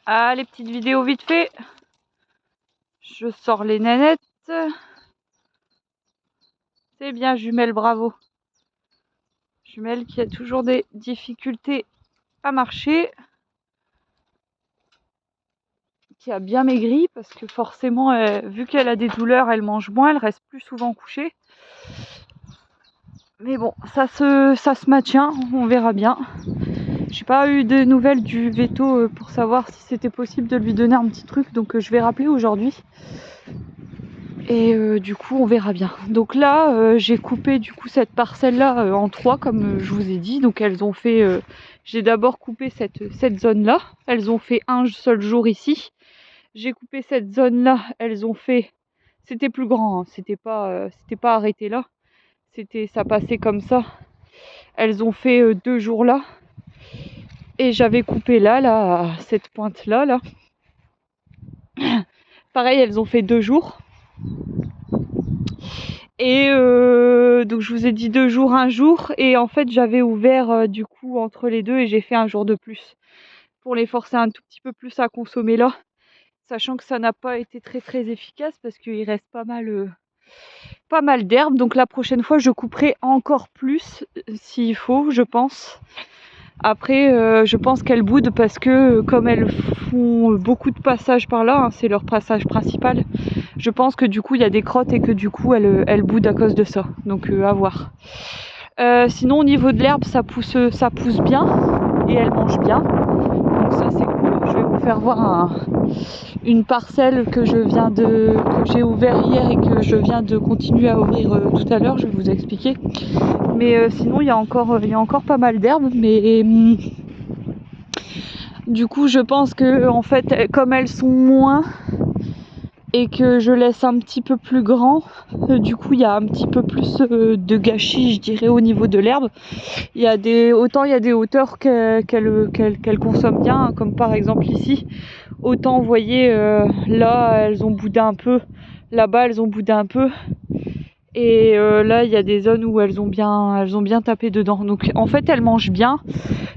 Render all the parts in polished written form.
Ah, les petites vidéos vite fait. Je sors les nanettes. C'est bien, jumelle, bravo. Jumelle qui a toujours des difficultés à marcher. Qui a bien maigri parce que forcément, vu qu'elle a des douleurs, elle mange moins, elle reste plus souvent couchée. Mais bon, ça se maintient, on verra bien. J'ai pas eu de nouvelles du veto pour savoir si c'était possible de lui donner un petit truc, donc je vais rappeler aujourd'hui. Et du coup, on verra bien. Donc là, j'ai coupé du coup cette parcelle-là en 3, comme je vous ai dit. Donc elles ont fait. J'ai d'abord coupé cette zone-là. Elles ont fait un seul jour ici. J'ai coupé cette zone-là. Elles ont fait. C'était plus grand. Hein. C'était pas arrêté là. Ça passait comme ça. Elles ont fait 2 jours là. Et j'avais coupé là, cette pointe-là, là. Pareil, elles ont fait 2 jours. Et donc je vous ai dit 2 jours, 1 jour. Et en fait, j'avais ouvert du coup entre les deux et j'ai fait 1 jour de plus. Pour les forcer un tout petit peu plus à consommer là. Sachant que ça n'a pas été très très efficace parce qu'il reste pas mal d'herbe. Donc la prochaine fois, je couperai encore plus s'il faut, je pense. Après, je pense qu'elles boudent parce que comme elles font beaucoup de passages par là, hein, c'est leur passage principal, je pense que du coup il y a des crottes et que du coup elles boudent à cause de ça. Donc à voir. Sinon au niveau de l'herbe, ça pousse bien et elles mangent bien. Donc ça c'est cool. Je vais vous faire voir une parcelle que j'ai ouvert hier et que je viens de continuer à ouvrir tout à l'heure. Je vais vous expliquer. Mais sinon il y a encore pas mal d'herbes, mais du coup je pense que en fait comme elles sont moins et que je laisse un petit peu plus grand, du coup il y a un petit peu plus de gâchis, je dirais, au niveau de l'herbe. Autant il y a des hauteurs qu'elles consomment bien, hein, comme par exemple ici. Autant vous voyez là elles ont boudé un peu, là-bas elles ont boudé un peu. Et là il y a des zones où elles ont bien tapé dedans. Donc en fait elles mangent bien,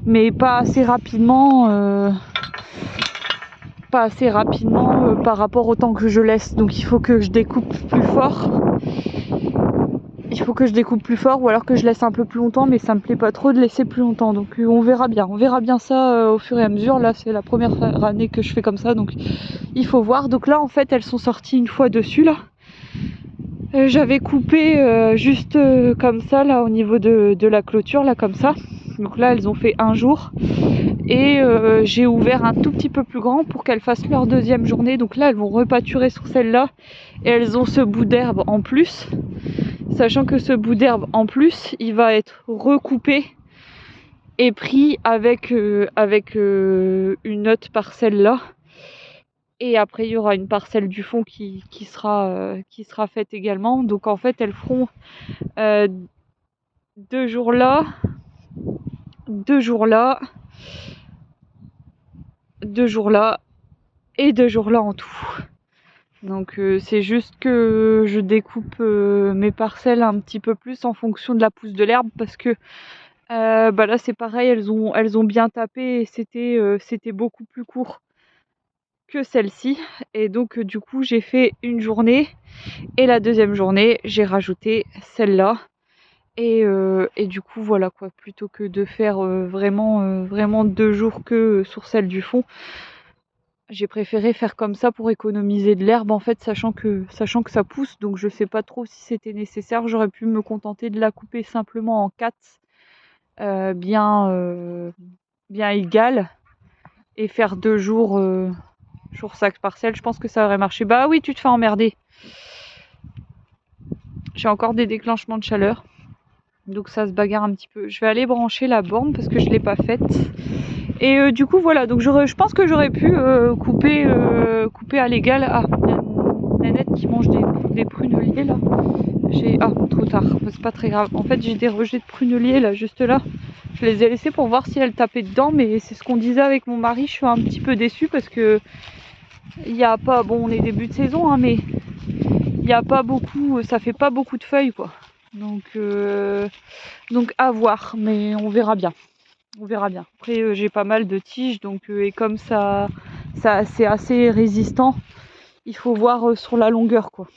mais pas assez rapidement. Par rapport au temps que je laisse. Donc il faut que je découpe plus fort. Ou alors que je laisse un peu plus longtemps, mais ça me plaît pas trop de laisser plus longtemps. Donc on verra bien ça au fur et à mesure. Là c'est la première année que je fais comme ça, donc il faut voir. Donc là en fait elles sont sorties une fois dessus là. J'avais coupé juste comme ça là au niveau de la clôture là comme ça. Donc là elles ont fait 1 jour. Et j'ai ouvert un tout petit peu plus grand pour qu'elles fassent leur 2e journée. Donc là elles vont repâturer sur celle-là et elles ont ce bout d'herbe en plus, sachant que ce bout d'herbe en plus il va être recoupé et pris avec une autre parcelle là. Et après il y aura une parcelle du fond qui sera faite également. Donc en fait elles feront 2 jours là, 2 jours là, 2 jours là et 2 jours là en tout. Donc c'est juste que je découpe mes parcelles un petit peu plus en fonction de la pousse de l'herbe parce que là c'est pareil, elles ont bien tapé et c'était beaucoup plus court que celle-ci. Et donc du coup j'ai fait une journée et la 2e journée j'ai rajouté celle-là. Et du coup voilà quoi, plutôt que de faire vraiment 2 jours que sur celle du fond. J'ai préféré faire comme ça pour économiser de l'herbe en fait, sachant que ça pousse. Donc je sais pas trop si c'était nécessaire. J'aurais pu me contenter de la couper simplement en 4 bien égales et faire 2 jours sur chaque parcelle. Je pense que ça aurait marché. Bah oui, tu te fais emmerder. J'ai encore des déclenchements de chaleur. Donc ça se bagarre un petit peu. Je vais aller brancher la borne parce que je l'ai pas faite. Et du coup voilà, donc je pense que j'aurais pu couper à l'égal. Ah, il y a une nanette qui mange des pruneliers là. Trop tard, c'est pas très grave. En fait j'ai des rejets de pruneliers là, juste là. Je les ai laissés pour voir si elles tapaient dedans, mais c'est ce qu'on disait avec mon mari. Je suis un petit peu déçue parce que il y a pas, bon on est début de saison hein, mais il y a pas beaucoup, ça fait pas beaucoup de feuilles quoi. Donc à voir, mais on verra bien. Après j'ai pas mal de tiges, donc et comme ça c'est assez résistant. Il faut voir sur la longueur, quoi.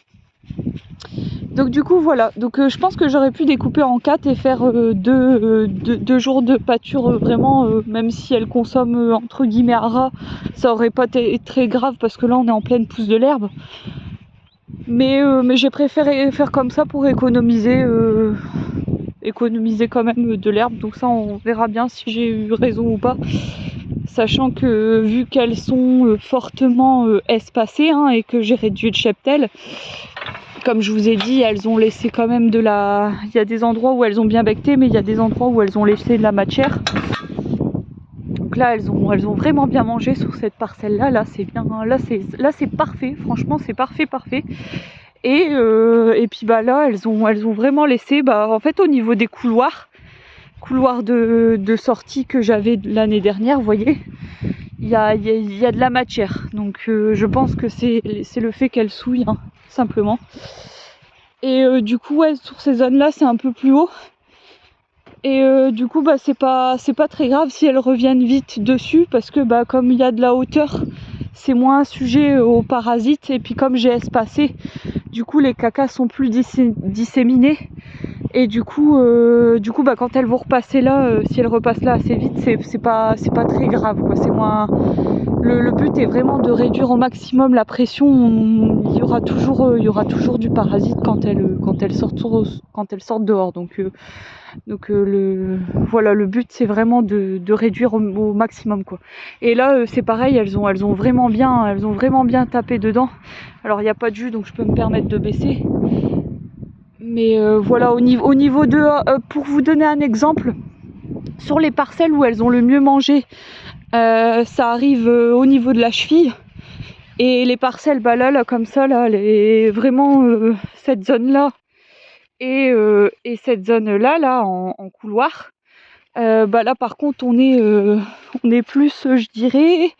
Donc du coup voilà, donc je pense que j'aurais pu découper en 4 et faire deux jours de pâture vraiment, même si elle consomme entre guillemets à ras, ça aurait pas été très grave parce que là on est en pleine pousse de l'herbe. Mais j'ai préféré faire comme ça pour économiser quand même de l'herbe, donc ça on verra bien si j'ai eu raison ou pas. Sachant que vu qu'elles sont fortement espacées et que j'ai réduit le cheptel, comme je vous ai dit, elles ont laissé quand même il y a des endroits où elles ont bien becté, mais il y a des endroits où elles ont laissé de la matière. Donc là, elles ont vraiment bien mangé sur cette parcelle-là. Là, c'est bien. Là, c'est parfait. Franchement, c'est parfait. Et puis là, elles ont vraiment laissé. En fait, au niveau des couloirs de sortie que j'avais l'année dernière, vous voyez, il y a de la matière. Donc, je pense que c'est le fait qu'elles souillent, simplement. Et du coup, ouais, sur ces zones-là, c'est un peu plus haut. Et du coup, c'est pas très grave si elles reviennent vite dessus, parce que comme il y a de la hauteur, c'est moins sujet aux parasites. Et puis comme j'ai espacé, du coup les cacas sont plus disséminés. Et du coup, quand elles vont repasser là, si elles repassent là assez vite, c'est pas très grave, quoi. C'est moins. Le but est vraiment de réduire au maximum la pression. Il y aura toujours du parasite quand elles sortent dehors. Donc le but c'est vraiment de réduire au maximum, quoi. Et là c'est pareil, elles ont vraiment bien tapé dedans. Alors il n'y a pas de jus, donc je peux me permettre de baisser. Mais voilà, au niveau de pour vous donner un exemple, sur les parcelles où elles ont le mieux mangé, ça arrive au niveau de la cheville. Et les parcelles là comme ça là, vraiment cette zone là et cette zone là en couloir, là par contre on est plus, je dirais,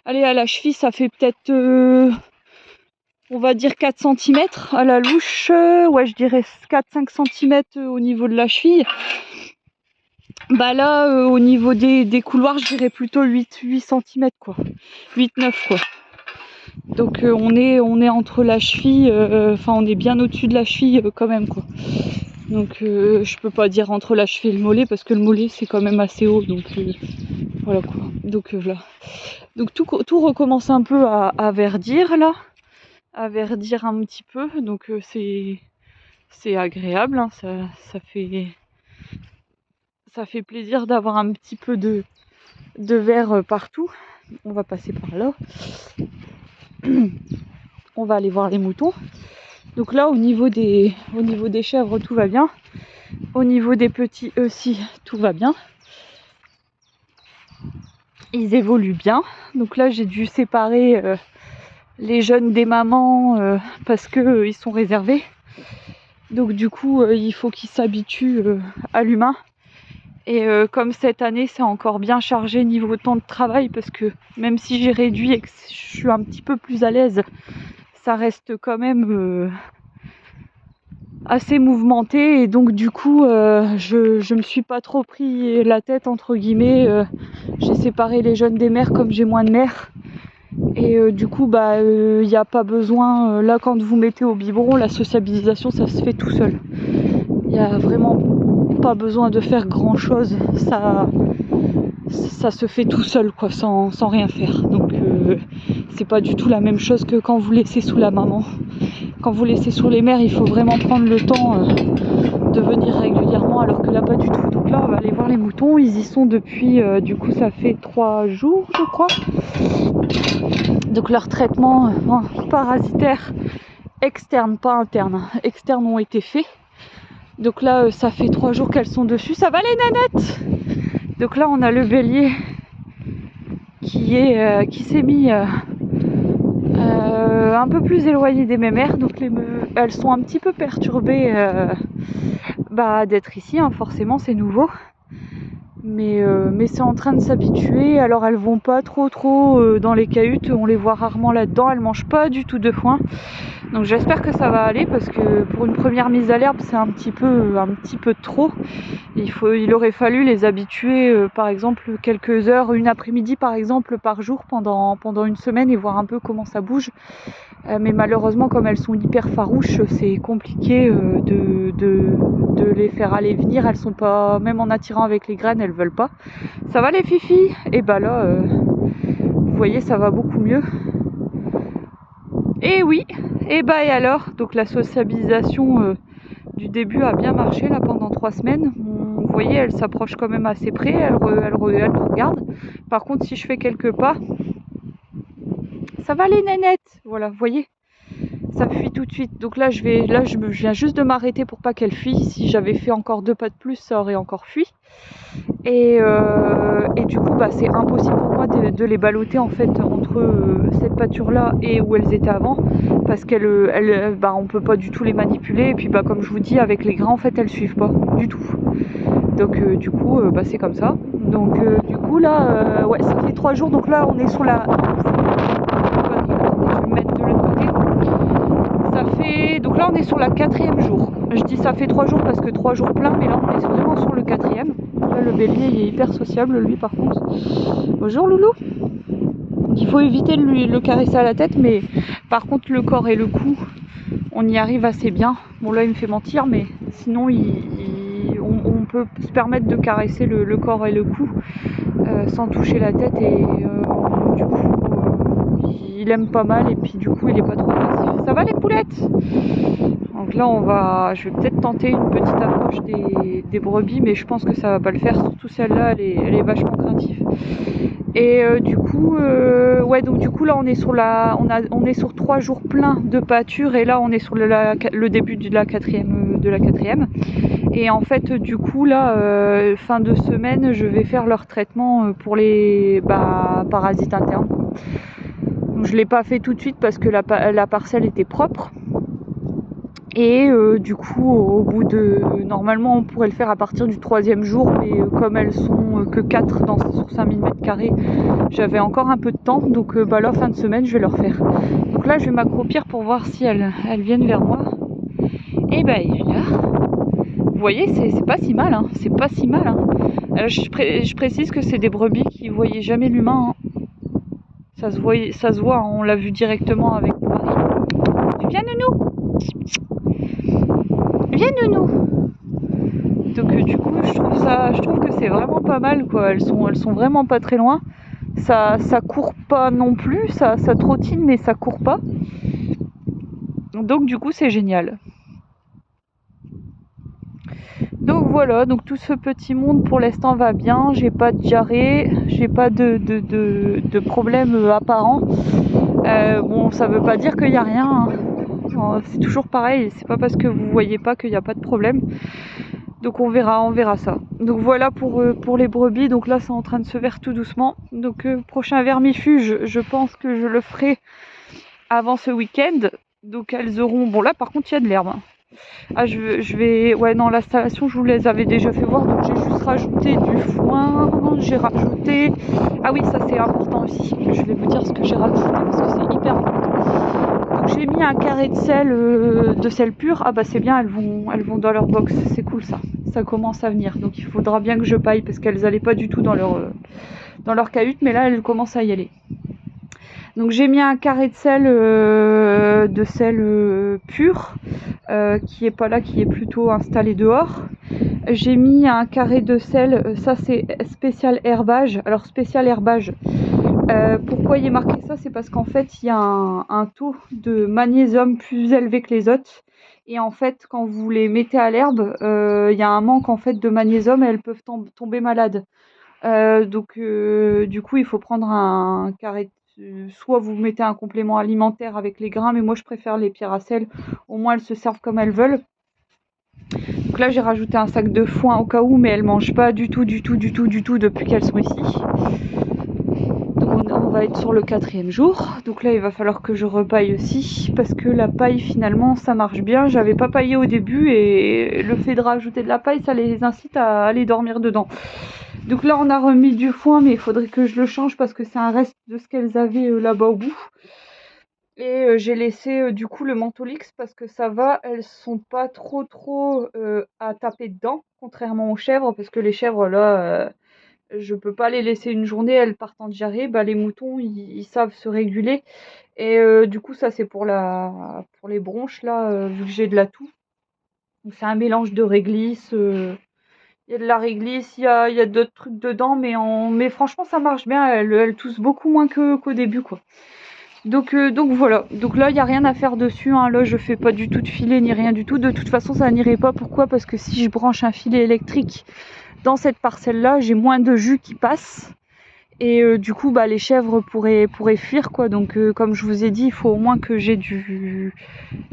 allez, à la cheville ça fait peut-être on va dire 4 cm à la louche, ouais je dirais 4-5 cm au niveau de la cheville. Là au niveau des couloirs je dirais plutôt 8 cm, quoi, 8-9, quoi. Donc on est entre la cheville, on est bien au-dessus de la cheville quand même, quoi. Donc je peux pas dire entre la cheville et le mollet parce que le mollet c'est quand même assez haut, donc voilà, quoi. Donc voilà. Donc tout recommence un peu à verdir là, à verdir un petit peu, donc c'est agréable, ça fait plaisir d'avoir un petit peu de vert partout. On va passer par là. On va aller voir les moutons. Donc là au niveau des chèvres tout va bien. Au niveau des petits aussi tout va bien. Ils évoluent bien. Donc là j'ai dû séparer les jeunes des mamans parce que ils sont réservés. Donc du coup il faut qu'ils s'habituent à l'humain. Et comme cette année c'est encore bien chargé niveau temps de travail, parce que même si j'ai réduit et que je suis un petit peu plus à l'aise, ça reste quand même assez mouvementé. Et donc du coup je me suis pas trop pris la tête entre guillemets. J'ai séparé les jeunes des mères comme j'ai moins de mères. Et du coup il n'y a pas besoin, là quand vous mettez au biberon, la sociabilisation ça se fait tout seul. Il n'y a vraiment pas besoin de faire grand chose, ça se fait tout seul, quoi, sans rien faire. Donc c'est pas du tout la même chose que quand vous laissez sous la maman. Quand vous laissez sous les mères, il faut vraiment prendre le temps de venir régulièrement, alors que là pas du tout. Donc là on va aller voir les moutons, ils y sont depuis du coup ça fait 3 jours je crois. Donc leur traitement parasitaire externe, pas interne, externe, ont été faits. Donc là ça fait 3 jours qu'elles sont dessus. Ça va les nanettes? Donc là on a le bélier qui s'est mis un peu plus éloigné des mémères. Donc elles sont un petit peu perturbées d'être ici, forcément c'est nouveau. Mais c'est en train de s'habituer. Alors elles vont pas trop dans les cahutes, on les voit rarement là-dedans. Elles mangent pas du tout de foin. Donc j'espère que ça va aller parce que pour une première mise à l'herbe c'est un petit peu trop. Il aurait fallu les habituer par exemple quelques heures, une après-midi par exemple par jour pendant une semaine et voir un peu comment ça bouge. Mais malheureusement comme elles sont hyper farouches, c'est compliqué de les faire aller venir. Elles sont pas, même en attirant avec les graines, elles veulent pas. Ça va les filles? Et bah là, vous voyez, ça va beaucoup mieux. Et oui, et bah et alors? Donc la sociabilisation du début a bien marché là pendant 3 semaines. Vous voyez, elle s'approche quand même assez près, elle nous regarde. Par contre, si je fais quelques pas, ça va les nénettes. Voilà, vous voyez, ça fuit tout de suite. Donc là, je viens juste de m'arrêter pour pas qu'elle fuit. Si j'avais fait encore 2 pas de plus, ça aurait encore fui. Et du coup, bah, c'est impossible pour moi de les balloter en fait entre cette pâture là et où elles étaient avant, parce on peut pas du tout les manipuler. Et puis bah, comme je vous dis, avec les grains en fait, elles suivent pas du tout. Donc du coup, bah, c'est comme ça. Donc du coup là, ouais, ça fait 3 jours. Donc là, on est sur la. Attendez, je vais me mettre de l'autre côté. Donc là, on est sur la 4e jour. Je dis ça fait 3 jours parce que 3 jours pleins, mais là, on est vraiment sur le 4e. Là, le bélier, il est hyper sociable, lui, par contre. Bonjour, loulou. Il faut éviter de le caresser à la tête, mais par contre, le corps et le cou, on y arrive assez bien. Bon, là, il me fait mentir, mais sinon, on peut se permettre de caresser le corps et le cou sans toucher la tête. Et du coup, il aime pas mal, et puis du coup, il est pas trop agressif. Ça va, les poulettes? Donc là, je vais peut-être tenter une petite approche des brebis, mais je pense que ça va pas le faire. Surtout celle-là, elle est vachement craintive. Et du coup, donc du coup là, on est sur 3 jours pleins de pâture, et là, on est sur le début de la quatrième. Et en fait, du coup là, fin de semaine, je vais faire leur traitement pour les parasites internes. Donc, je l'ai pas fait tout de suite parce que la parcelle était propre. Et du coup, au bout de... Normalement, on pourrait le faire à partir du 3e jour, mais comme elles sont que 4 sur 5000 m², j'avais encore un peu de temps. Donc là, fin de semaine, je vais leur faire. Donc là, je vais m'accroupir pour voir si elles viennent vers moi. Et bah, là, vous voyez, c'est pas si mal, hein. C'est pas si mal, hein. Je précise que c'est des brebis qui voyaient jamais l'humain, hein. Ça se voit, hein. On l'a vu directement avec mon mari. Viens, nounou! Viens, nounou! Donc du coup, je trouve que c'est vraiment pas mal, quoi. Elles sont vraiment pas très loin. Ça court pas non plus, ça trottine, mais ça court pas. Donc du coup, c'est génial. Donc voilà, donc tout ce petit monde pour l'instant va bien. J'ai pas de diarrhée, j'ai pas de problème apparent. Bon, ça veut pas dire qu'il y a rien, hein. C'est toujours pareil, c'est pas parce que vous voyez pas qu'il n'y a pas de problème. Donc on verra ça. Donc voilà pour les brebis. Donc là, c'est en train de se faire tout doucement. Donc prochain vermifuge, je pense que je le ferai avant ce week-end. Donc elles auront... Bon là, par contre, il y a de l'herbe, hein. Ah, je vais... Ouais, non, l'installation, je vous les avais déjà fait voir. Donc j'ai juste rajouté du foin. J'ai rajouté... Ah oui, ça c'est important aussi. Je vais vous dire ce que j'ai rajouté parce que c'est hyper important. Donc j'ai mis un carré de sel pur. Ah bah c'est bien, elles vont dans leur box. C'est cool ça. Ça commence à venir. Donc il faudra bien que je paille parce qu'elles n'allaient pas du tout dans leur cahute. Mais là, elles commencent à y aller. Donc j'ai mis un carré de sel pur qui est pas là, qui est plutôt installé dehors. J'ai mis un carré de sel, ça c'est spécial herbage. Alors spécial herbage, pourquoi il est marqué ça? C'est parce qu'en fait il y a un taux de magnésium plus élevé que les autres. Et en fait quand vous les mettez à l'herbe, il y a un manque en fait de magnésium et elles peuvent tomber malades. Donc du coup il faut prendre un carré, soit vous mettez un complément alimentaire avec les grains, mais moi je préfère les pierres à sel, au moins elles se servent comme elles veulent. Donc là j'ai rajouté un sac de foin au cas où, mais elles mangent pas du tout depuis qu'elles sont ici. Donc on va être sur le 4e jour. Donc là il va falloir que je repaille aussi, parce que la paille finalement ça marche bien. J'avais pas paillé au début et le fait de rajouter de la paille ça les incite à aller dormir dedans. Donc là on a remis du foin, mais il faudrait que je le change parce que c'est un reste de ce qu'elles avaient là-bas au bout. Et j'ai laissé du coup le Mentholix parce que ça va, elles sont pas trop à taper dedans, contrairement aux chèvres, parce que les chèvres là, je peux pas les laisser une journée, elles partent en diarrhée. Bah les moutons, ils savent se réguler. Et du coup ça c'est pour les bronches là, vu que j'ai de la toux. Donc c'est un mélange de réglisse. Il y a de la réglisse, il y a d'autres trucs dedans, mais franchement ça marche bien. Elle tousse beaucoup moins qu'au début quoi. Donc voilà. Donc là il y a rien à faire dessus. Hein. Là je fais pas du tout de filet ni rien du tout. De toute façon ça n'irait pas. Pourquoi? Parce que si je branche un filet électrique dans cette parcelle là, j'ai moins de jus qui passe. Et du coup bah les chèvres pourraient fuir quoi. Donc comme je vous ai dit, il faut au moins que j'ai du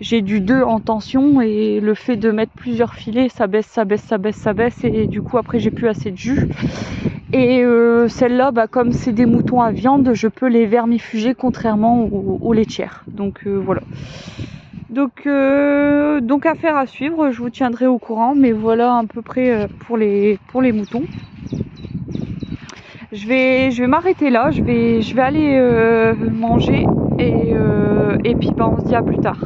2 en tension, et le fait de mettre plusieurs filets, ça baisse, et du coup après j'ai plus assez de jus. Et celle-là, bah, comme c'est des moutons à viande, je peux les vermifuger contrairement aux laitières. Donc voilà. Donc affaire à suivre, je vous tiendrai au courant, mais voilà à peu près pour les moutons. Je vais m'arrêter là, je vais aller manger, et puis bah, on se dit à plus tard.